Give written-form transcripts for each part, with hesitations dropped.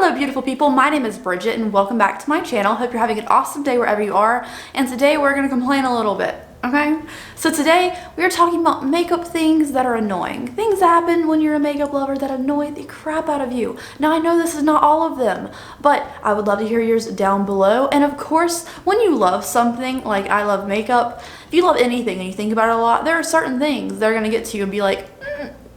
Hello beautiful people, my name is Bridget and welcome back to my channel. Hope you're having an awesome day wherever you are, and today we're going to complain a little bit, okay? So today we are talking about makeup things that are annoying. Things that happen when you're a makeup lover that annoy the crap out of you. Now I know this is not all of them, but I would love to hear yours down below. And of course, when you love something, like I love makeup, if you love anything and you think about it a lot, there are certain things that are going to get to you and be like,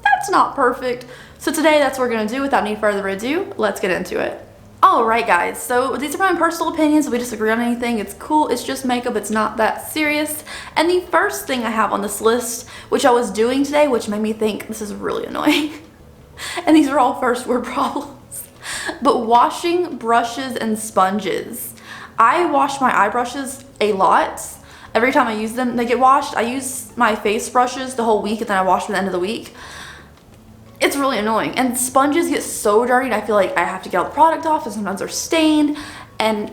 that's not perfect. So today that's what we're going to do. Without any further ado, let's get into it. Alright guys, so these are my personal opinions. If we disagree on anything, it's cool. It's just makeup. It's not that serious. And the first thing I have on this list, which I was doing today, which made me think this is really annoying. And these are all first word problems. But washing brushes and sponges. I wash my eye brushes a lot. Every time I use them, they get washed. I use my face brushes the whole week and then I wash them at the end of the week. It's really annoying, and sponges get so dirty and I feel like I have to get all the product off and sometimes they're stained and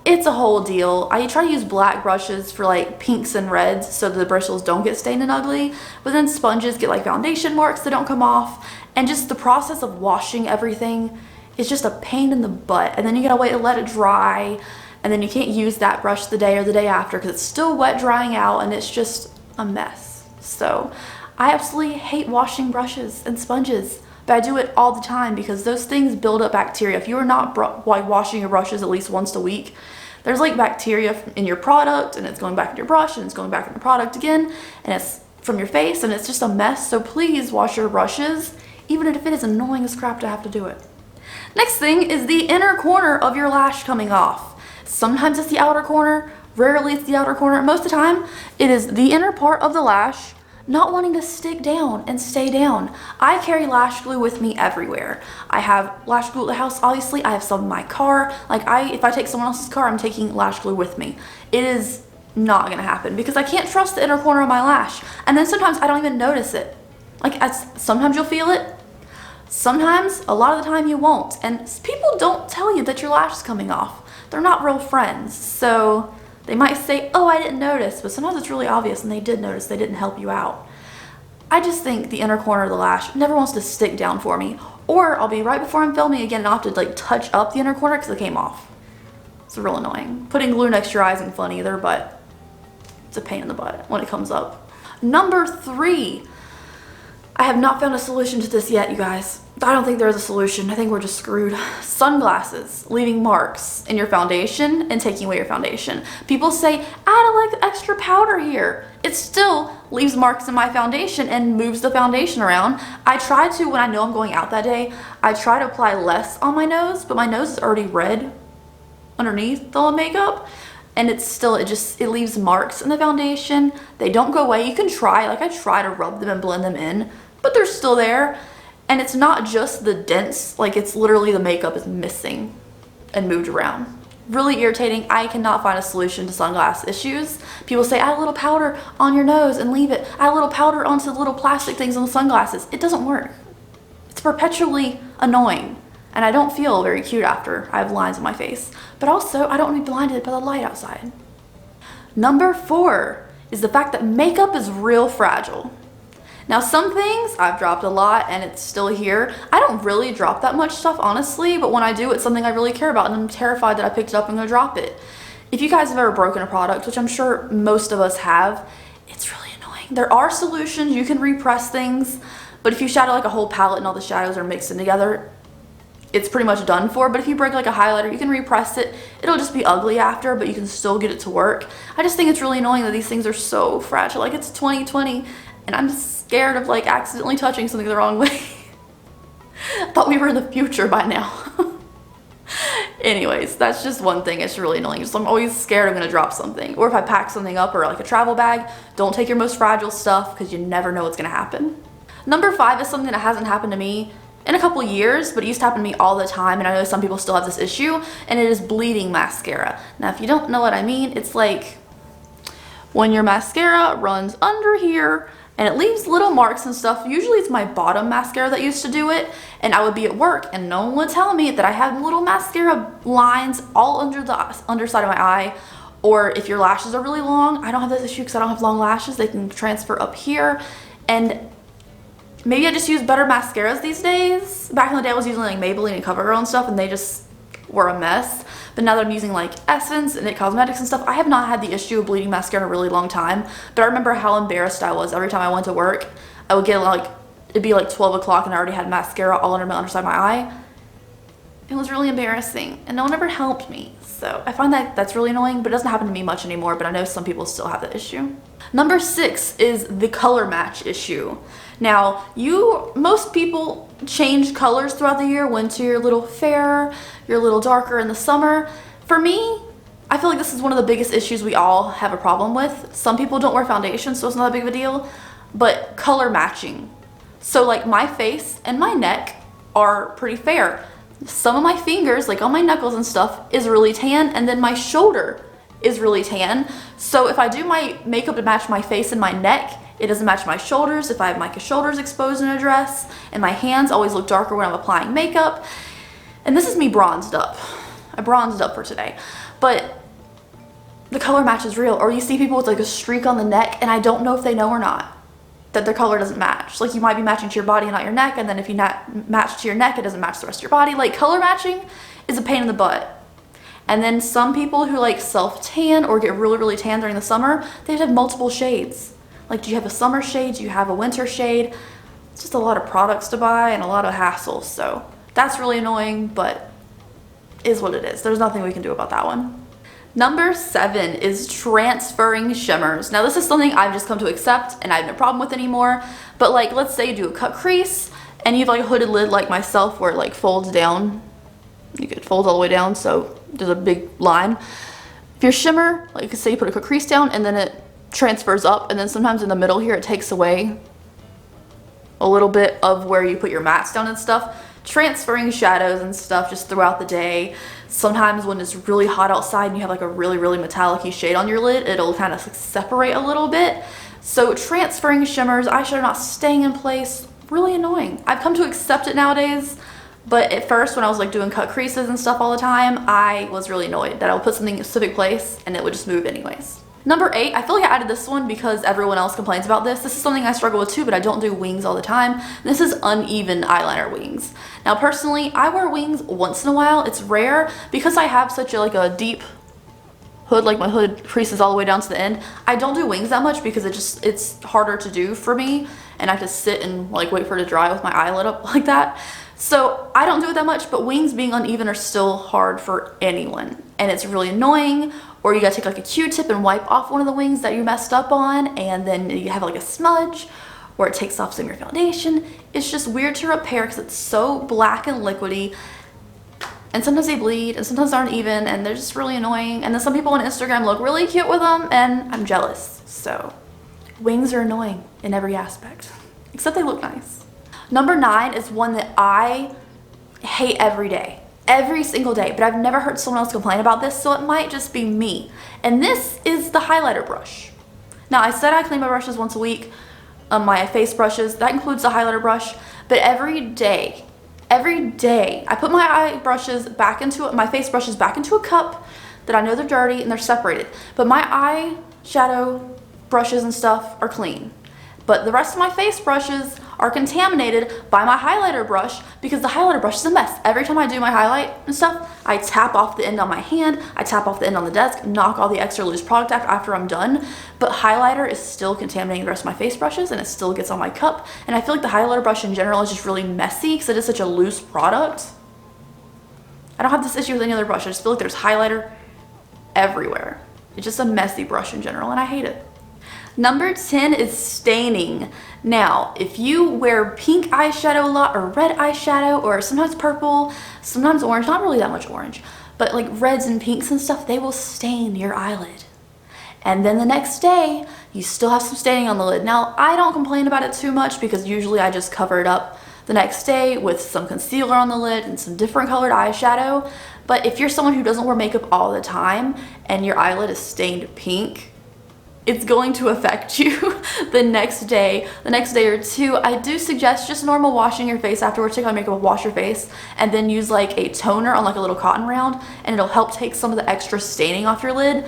it's a whole deal. I try to use black brushes for like pinks and reds so the bristles don't get stained and ugly, but then sponges get like foundation marks that don't come off, and just the process of washing everything is just a pain in the butt. And then you gotta wait to let it dry, and then you can't use that brush the day or the day after because it's still wet drying out and it's just a mess. So I absolutely hate washing brushes and sponges, but I do it all the time because those things build up bacteria. If you are not washing your brushes at least once a week, there's like bacteria in your product and it's going back in your brush and it's going back in the product again and it's from your face and it's just a mess. So please wash your brushes, even if it is annoying as crap to have to do it. Next thing is the inner corner of your lash coming off. Sometimes it's the outer corner, rarely it's the outer corner. Most of the time it is the inner part of the lash not wanting to stick down and stay down. I carry lash glue with me everywhere. I have lash glue at the house, obviously. I have some in my car. Like if I take someone else's car, I'm taking lash glue with me. It is not gonna happen because I can't trust the inner corner of my lash. And then sometimes I don't even notice it. Like sometimes you'll feel it. Sometimes, a lot of the time you won't. And people don't tell you that your lash is coming off. They're not real friends. So they might say, oh, I didn't notice, but sometimes it's really obvious and they did notice, they didn't help you out. I just think the inner corner of the lash never wants to stick down for me, or I'll be right before I'm filming again and I'll have to like touch up the inner corner because it came off. It's real annoying. Putting glue next to your eyes isn't fun either, but it's a pain in the butt when it comes up. Number 3. I have not found a solution to this yet, you guys. I don't think there's a solution. I think we're just screwed. Sunglasses, leaving marks in your foundation and taking away your foundation. People say, add like extra powder here. It still leaves marks in my foundation and moves the foundation around. I try to, when I know I'm going out that day, I try to apply less on my nose, but my nose is already red underneath the makeup. And it's still, it leaves marks in the foundation. They don't go away. You can try, like I try to rub them and blend them in, but they're still there. And it's not just the dents, like it's literally the makeup is missing and moved around. Really irritating. I cannot find a solution to sunglass issues. People say add a little powder on your nose and leave it. Add a little powder onto the little plastic things on the sunglasses. It doesn't work. It's perpetually annoying. And I don't feel very cute after I have lines on my face. But also, I don't want to be blinded by the light outside. Number 4 is the fact that makeup is real fragile. Now some things I've dropped a lot and it's still here. I don't really drop that much stuff honestly, but when I do, it's something I really care about and I'm terrified that I picked it up and I'm gonna drop it. If you guys have ever broken a product, which I'm sure most of us have, it's really annoying. There are solutions, you can repress things, but if you shadow like a whole palette and all the shadows are mixed in together, it's pretty much done for. But if you break like a highlighter, you can repress it. It'll just be ugly after, but you can still get it to work. I just think it's really annoying that these things are so fragile. Like it's 2020 and I'm scared of like accidentally touching something the wrong way. Thought we were in the future by now. Anyways, that's just one thing. It's really annoying. Just I'm always scared I'm gonna drop something. Or if I pack something up or like a travel bag, don't take your most fragile stuff because you never know what's gonna happen. Number 5 is something that hasn't happened to me in a couple years, but it used to happen to me all the time, and I know some people still have this issue, and it is bleeding mascara. Now if you don't know what I mean, it's like when your mascara runs under here and it leaves little marks and stuff. Usually it's my bottom mascara that used to do it, and I would be at work and no one would tell me that I had little mascara lines all under the underside of my eye. Or if your lashes are really long, I don't have this issue because I don't have long lashes. They can transfer up here, and maybe I just use better mascaras these days. Back in the day I was using like Maybelline and CoverGirl and stuff, and they just were a mess. But now that I'm using like Essence and It Cosmetics and stuff, I have not had the issue of bleeding mascara in a really long time. But I remember how embarrassed I was every time I went to work. I would get like, it'd be like 12 o'clock and I already had mascara all under my underside of my eye. It was really embarrassing and no one ever helped me. So I find that that's really annoying, but it doesn't happen to me much anymore, but I know some people still have the issue. Number 6 is the color match issue. Now, most people change colors throughout the year. Winter, you're a little fairer, you're a little darker in the summer. For me, I feel like this is one of the biggest issues we all have a problem with. Some people don't wear foundation, so it's not that big of a deal, but color matching. So like my face and my neck are pretty fair. Some of my fingers, like on my knuckles and stuff, is really tan, and then my shoulder is really tan. So if I do my makeup to match my face and my neck, it doesn't match my shoulders if I have my shoulders exposed in a dress, and my hands always look darker when I'm applying makeup. And this is me bronzed up. I bronzed up for today, but the color match is real. Or you see people with like a streak on the neck, and I don't know if they know or not that their color doesn't match. Like you might be matching to your body and not your neck, and then if you not match to your neck, it doesn't match the rest of your body. Like color matching is a pain in the butt. And then some people who like self-tan or get really, really tan during the summer, they have multiple shades. Like, do you have a summer shade? Do you have a winter shade? It's just a lot of products to buy and a lot of hassle. So that's really annoying, but is what it is. There's nothing we can do about that one. Number 7 is transferring shimmers. Now this is something I've just come to accept and I have no problem with anymore. But like, let's say you do a cut crease and you have like a hooded lid like myself where it like folds down. You could fold all the way down, so there's a big line. If your shimmer, like say you put a cut crease down and then it transfers up, and then sometimes in the middle here it takes away a little bit of where you put your mattes down and stuff. Transferring shadows and stuff just throughout the day. Sometimes when it's really hot outside and you have like a really, really metallic-y shade on your lid, it'll kind of separate a little bit. So transferring shimmers, eyeshadow not staying in place, really annoying. I've come to accept it nowadays, but at first when I was like doing cut creases and stuff all the time, I was really annoyed that I would put something in a specific place and it would just move anyways. Number 8, I feel like I added this one because everyone else complains about this. This is something I struggle with too, but I don't do wings all the time. This is uneven eyeliner wings. Now personally, I wear wings once in a while. It's rare because I have such a deep hood, like my hood creases all the way down to the end. I don't do wings that much because it's harder to do for me, and I have to sit and like wait for it to dry with my eyelid up like that. So I don't do it that much, but wings being uneven are still hard for anyone, and it's really annoying. Or you gotta take like a Q-tip and wipe off one of the wings that you messed up on, and then you have like a smudge, or it takes off some of your foundation. It's just weird to repair because it's so black and liquidy, and sometimes they bleed and sometimes they aren't even, and they're just really annoying. And then some people on Instagram look really cute with them, and I'm jealous. So wings are annoying in every aspect, except they look nice. Number 9 is one that I hate every day. Every single day, but I've never heard someone else complain about this, so it might just be me. And this is the highlighter brush. Now I said I clean my brushes once a week, my face brushes, that includes the highlighter brush, but every day, I put my my face brushes back into a cup that I know they're dirty and they're separated. But my eyeshadow brushes and stuff are clean. But the rest of my face brushes are contaminated by my highlighter brush because the highlighter brush is a mess. Every time I do my highlight and stuff, I tap off the end on my hand, I tap off the end on the desk, knock all the extra loose product after I'm done. But highlighter is still contaminating the rest of my face brushes, and it still gets on my cup. And I feel like the highlighter brush in general is just really messy because it is such a loose product. I don't have this issue with any other brush. I just feel like there's highlighter everywhere. It's just a messy brush in general, and I hate it. Number 10 is staining. Now, if you wear pink eyeshadow a lot, or red eyeshadow, or sometimes purple, sometimes orange, not really that much orange, but like reds and pinks and stuff, they will stain your eyelid. And then the next day, you still have some staining on the lid. Now, I don't complain about it too much because usually I just cover it up the next day with some concealer on the lid and some different colored eyeshadow. But if you're someone who doesn't wear makeup all the time and your eyelid is stained pink, it's going to affect you the next day or two. I do suggest just normal washing your face afterwards. Take on makeup, wash your face, and then use like a toner on like a little cotton round, and it'll help take some of the extra staining off your lid.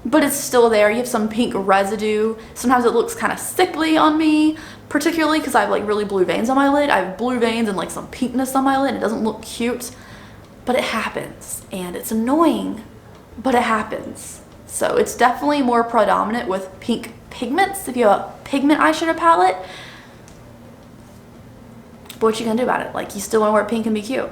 but it's still there. You have some pink residue. Sometimes it looks kind of sickly on me, particularly because I have like really blue veins on my lid. I have blue veins and like some pinkness on my lid. It doesn't look cute, but it happens, and it's annoying, but it happens. So it's definitely more predominant with pink pigments. If you have a pigment eyeshadow palette, but what you gonna do about it? Like, you still wanna wear pink and be cute.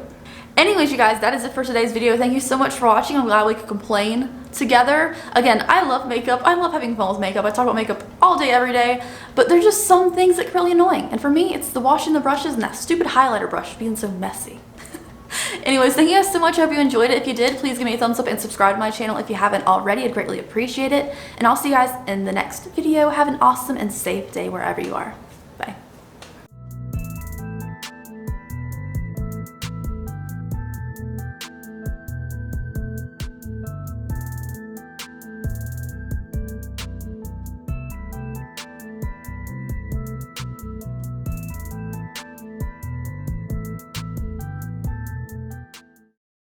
Anyways, you guys, that is it for today's video. Thank you so much for watching. I'm glad we could complain together. Again, I love makeup. I love having fun with makeup. I talk about makeup all day, every day, but there's just some things that are really annoying. And for me, it's the washing the brushes and that stupid highlighter brush being so messy. Anyways, thank you guys so much. I hope you enjoyed it. If you did, please give me a thumbs up and subscribe to my channel if you haven't already. I'd greatly appreciate it. And I'll see you guys in the next video. Have an awesome and safe day wherever you are.